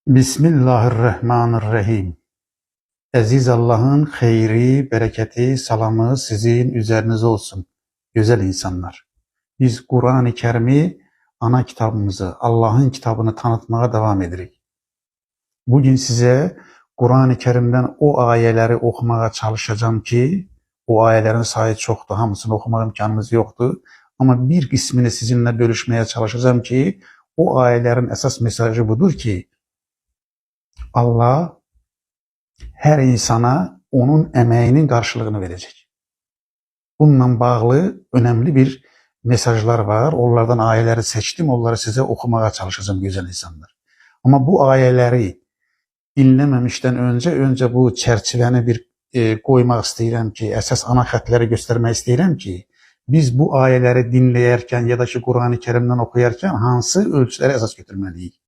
Bismillahirrahmanirrahim. Əziz Allahın xeyri, bərəkəti, salamı sizin üzəriniz olsun, gözəl insanlar. Biz Qur'an-ı Kərimi, ana kitabımızı, Allahın kitabını tanıtmağa devam edirik. Bugün sizə Qur'an-ı Kərimdən o ayələri oxumağa çalışacağım ki, o ayələrin sayı çoxdur, hamısını oxumaq imkanımız yoxdur. Amma bir qismini sizinlə bölüşməyə çalışacağım ki, o ayələrin əsas mesajı budur ki, Allah hər insana onun əməyinin qarşılığını verəcək. Bununla bağlı önəmli bir mesajlar var. Onlardan ayələri seçdim, onları sizə oxumağa çalışacağım gözəl insanlar. Amma bu ayələri dinləməmişdən öncə bu çərçivəni bir qoymaq istəyirəm ki, əsas ana xətləri göstərmək istəyirəm ki, biz bu ayələri dinləyərkən ya da ki Qur'an-ı Kərimdən oxuyarkən hansı ölçüləri əsas götürməliyik?